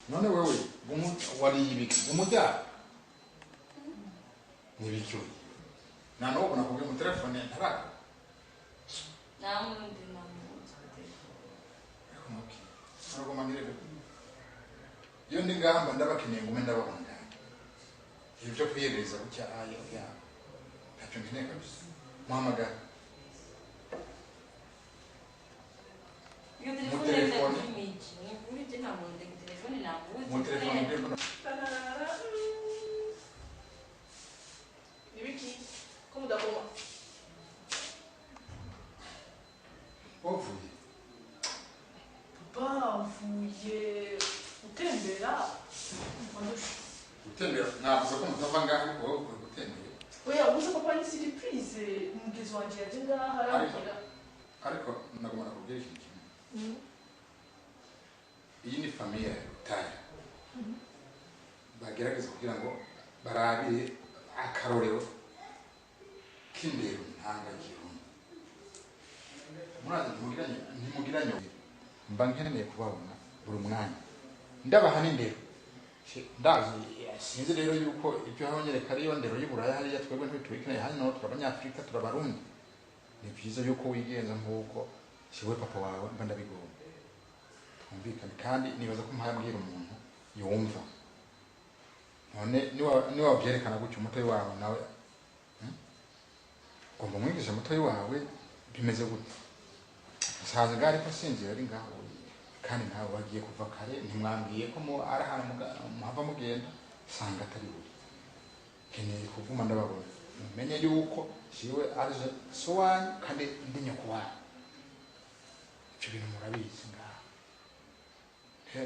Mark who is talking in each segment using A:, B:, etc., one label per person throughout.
A: none wewe wari ibiki umujya nibiki na no kuna kugira mu telefone ntaraka
B: namundi namuzi
A: okay ntabwo manire iyo ndi ngamba ndabakeneye ngume ndabakunda ibyo kwiyereza bucya aya ya ntacyo nkeneye kabisa muhamagara
B: mu telefone ni kuri je namundi mu telefone namuzi
A: mu telefone ndiko
C: ibiki ko mudakoma
A: ovuye
C: bavuye gutembera
A: gutembera navuze ko mutava ngaho ariko wowe gutembera
C: oya ubuze papa ni surprise umugezi wanje yaje ngaha arambwira
A: ariko nagomba kubwira ikintu kimwe iyi ni famiye ya Rutare bagerageza kugira ngo barabire akarorero k'indero ntanga gihugu murazi ntimugiranye mba nkeneye kubabona buri mwanya ndabaha n'indero ndazi sinzi rero yuko ibyo habonyereka ariyo ndero y'Uburaya hariya twebwe ntitwikeneye hano turabanyafrika turabarundi ni byiza yuko wigenza nk'uko siwe papa wawe mba ndabigomba twumvikane kandi nibaza ko mpayambwira umuntu yumva none niwa wabyerekana gutyo umutoyi wawe nawe ugomba umwigisha umutoyi wawe bimeze gute saza ngari ko sinzira ari ngaho kandi nawe wagiye kuva kare ntimwambwiye ko ari ahantu muhava mugenda sanga atari we keneye kuvuma ndababona mumenye yuko siwe aje sowanyu kandi ndi nyoko wawe ibyo bintu murabizi ngaho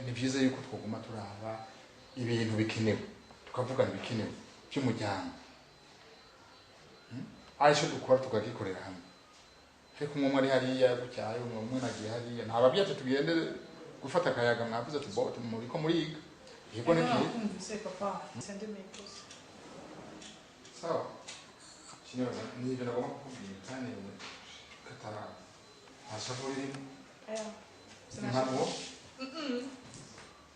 A: ni byiza yuko twaguma turaba ibintu bikenewe tukavugana ibikenewe by'umuryango aricyo dukora tukagikorera hamwe ariko umwe ari hariya gucyaye umwe nagiye hariya nta babyeyi tugende gufata akayaga mwavuze ati bo muri ko muriga yego niki
C: kumvise papa sende mepos
A: sawa kinyo ni ibintu bagomba kukubwira kandi katara asaburi
C: aya
A: impano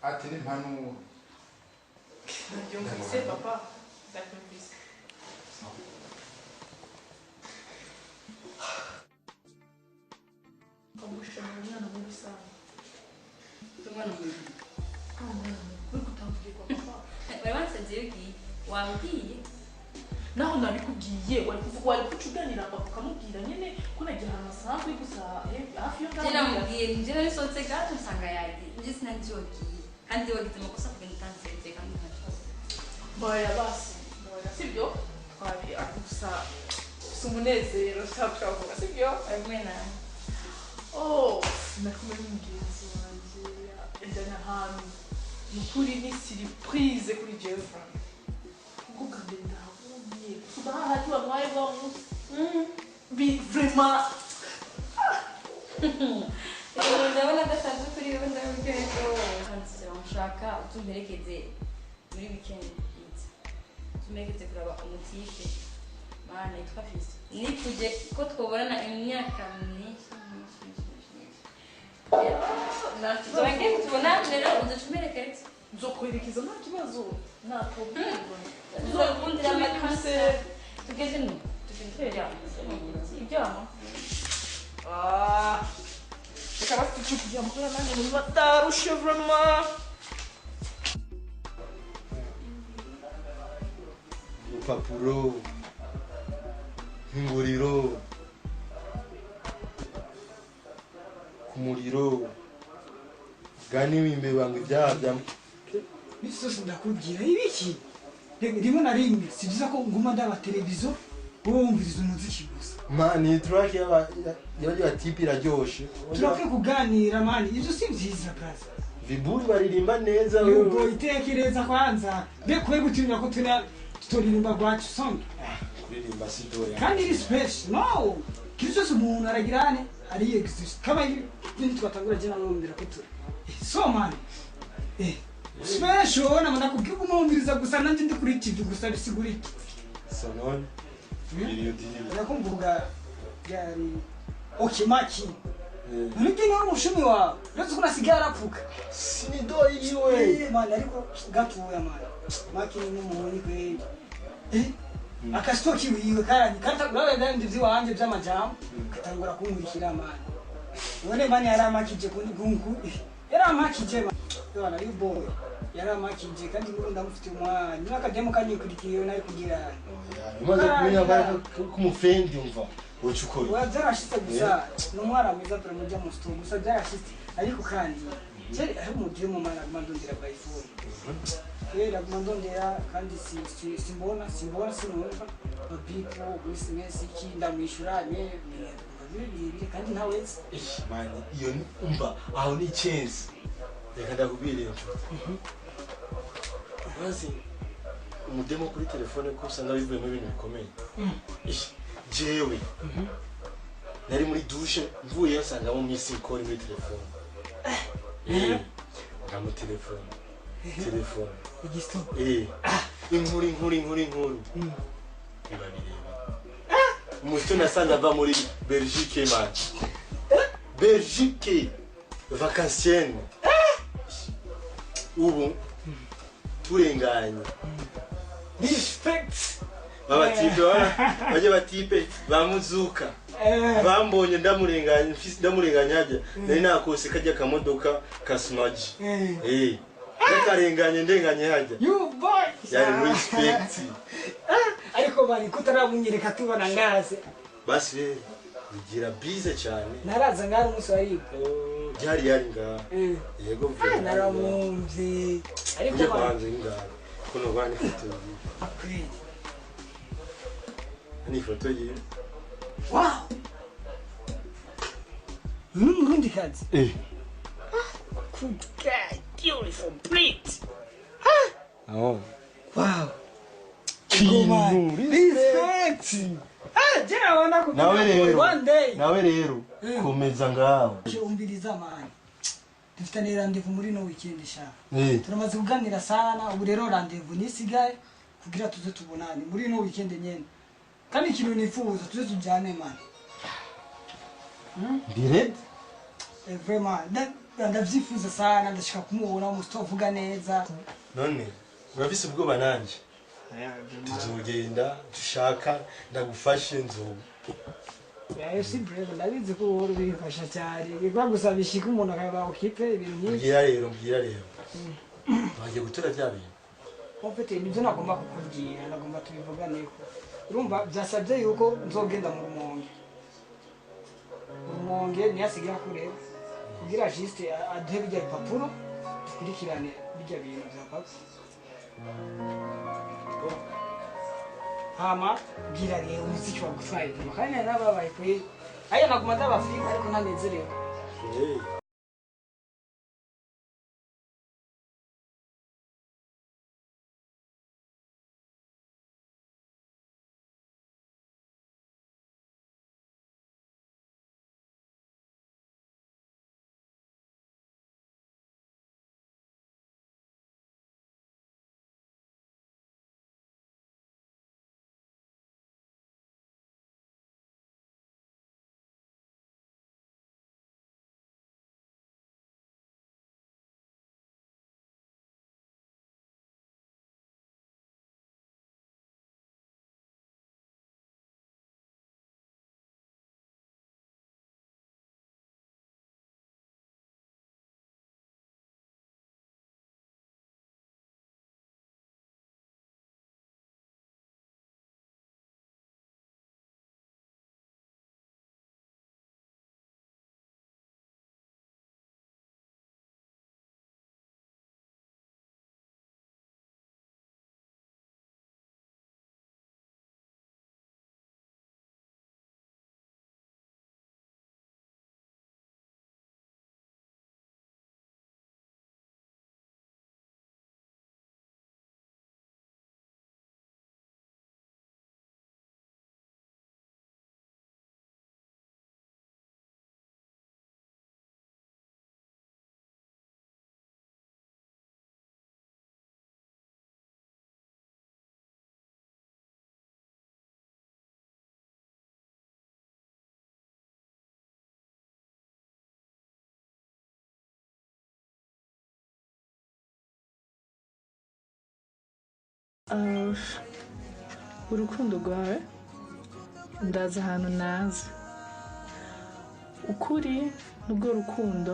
A: ati ni impano
C: ndabyumvise papa ndabyumvise kamusha mwana muri sana
B: tumwana muri
C: kuri kutamvuye kwa papa
B: wewe wansanze yuki wambwiye
C: naho nabikubwiye wari kucuganira papa ukamubwira nyene ko nagiye ahantu asanzwe gusa hafi yo
B: je namubwiye nje narisotse gato nsanga yagiye nje sinanjogiye kandi wagize amakosa kugenda utansenze kandi ntacyo
C: baya basi baya sibyo twari gusa umunezero twavuga sibyo
B: arumena
C: oh nakumwe n'umugenzi wanje yajyanye ahantu nukuri ni surprise kuri jewe kuko kandi ndabonye kuba hati wamwaye bwa munsi bi vraiment
B: ndabona adasanzwe kuri wowe ndabiryohe kandi nshaka utumperekeze muri weekend tumerekeze kuraba umutipe mana yitwa Fisi nikuje ko twobonana imyaka myinshi Tuange tubona rero uducumereke
C: nzokwerekeza nta kibazo nta problem
B: uzokundira amakase tugeze no
C: ibyama reka bafite kujya mukora nanjye muri batarushe vraiment
D: urupapuro nk'inguriro ku muriro gani wimbe banga ibyaha bya
E: bisoje ndakubwira ibiki rimwe na rimwe si byiza ko nguma ndaba televiziyo wowe wumviriza umuziki gusa
D: mani track ya tipi iraryoshe
E: turakwiye kuganira mani ibyo si byiza kazi
D: viburi baririmba neza
E: ubwo itekereza kwanza mbe kubera gutinya ko tutoririmba gwacu song
D: kuririmba si doya
E: kandi iri special no kitu cyose umuntu aragirane ari exist kama ibintu twatangura jana n'umvira ko turi so man special na nakubwiye kumumviriza gusa nanjye ndi kuri TV gusa bisigura iki
D: sonone iyo diri
E: nakumvuga yari okay maki nige ni umushumi wawe uretse ko nasigaye arapfuka
D: Sinido yiwe.
E: mani ariko gatoya mani makini n'umuhoni kweli akasitoki wiwe karanye katagurawe ndandi vyiwanje vy'amajambo katangura kunkurikira mani none mani yaramakije kundi gunku yaramakije bana yuboy yaramakije kandi n'ubu ndamufite umwanya n'akademo kanyikurikiye nari kugira
D: Umaze kumenya bari kumufendi umva. Ucukuri.
E: wa zarashitse gusa n'umwana mwiza turamujya mu sto gusa zarashitse ariko kandi cyari ari umugire mu mana mandondera by phone era mandondera kandi simbona sinumva babipo business iki ndamwishuranye bibiri kandi ntawe
D: Mani iyo umva aho ni chance. Reka ndakubwire cyo. Mazi umudemo kuri telefone ko usanga bivuye mu bintu bikomeye. Jewe. Nari muri douche mvuye nsanga mu misi call muri telefone. Nkamu telefone. Telefone.
E: igisto
D: Inkuru. Biba birebe. Umusto nasanze ava muri Belgique man. Belgique. Vacancienne. Ubu turenganye.
E: respect
D: Babatipe baje batipe bamuzuka. Bambonye ndamurenganya hajya. Nari nakose kajya kamodoka kasmaji. Nakarenganye ndenganye hajya.
E: you boy
D: Yari respect.
E: ariko bari kutaramunyereka tubana ngaze
D: Basi rero bigira bize cyane.
E: naraza ngari umunsi wari
D: Yari ngaha. Yego vuba.
E: naramumvi ariko
D: Uje
E: bari
D: kwanze ngaha. Kuno bani foto.
E: kweli
D: Ni foto ye.
E: wow Murundi kazi good guy beautiful pretty
D: Oh.
E: wow
D: Kintu.
E: respect jena wana ku
D: Nawe rero.
E: one day
D: Nawe rero komeza ngaho.
E: umbiriza mani dufitane rendezvous muri no weekend sha
D: Eh.
E: turamaze kuganira sana ubu rero rendezvous nisigaye kugira tuze tubonane muri no weekend nyene kandi ikintu nifuza tuze tujyane mani
D: Direct.
E: vraiment ndavyifuza sana ndashaka kumubona umustovuga neza
D: None urafise ubwoba nanje. Tuzogenda dushaka ndagufashe nzoga.
E: yayo si breve ndabizi ko wowe bifasha cyane bigwa gusa bishika umuntu akaba okipe ibintu nk'ibyo
D: Mbwira rero. Bagiye gutora bya bintu.
E: mfite nibyo nagomba kukubwira nagomba tubivuganeko urumva byasabye yuko nzogenda mu rumonge ntiyasigaye kureba kugira juste aduhe bijya bipapuro dukurikirane bijya bintu bya papa hama bwira rero umuziki wagutwaye kandi narababaye kweli aya naguma ndabafika ariko ntanezerewe
D: Eh.
C: urukundo rwawe ndaza ahantu naza ukuri nubwo rukundo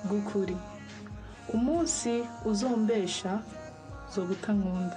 C: rw'ukuri umunsi uzombesha zo gutankunda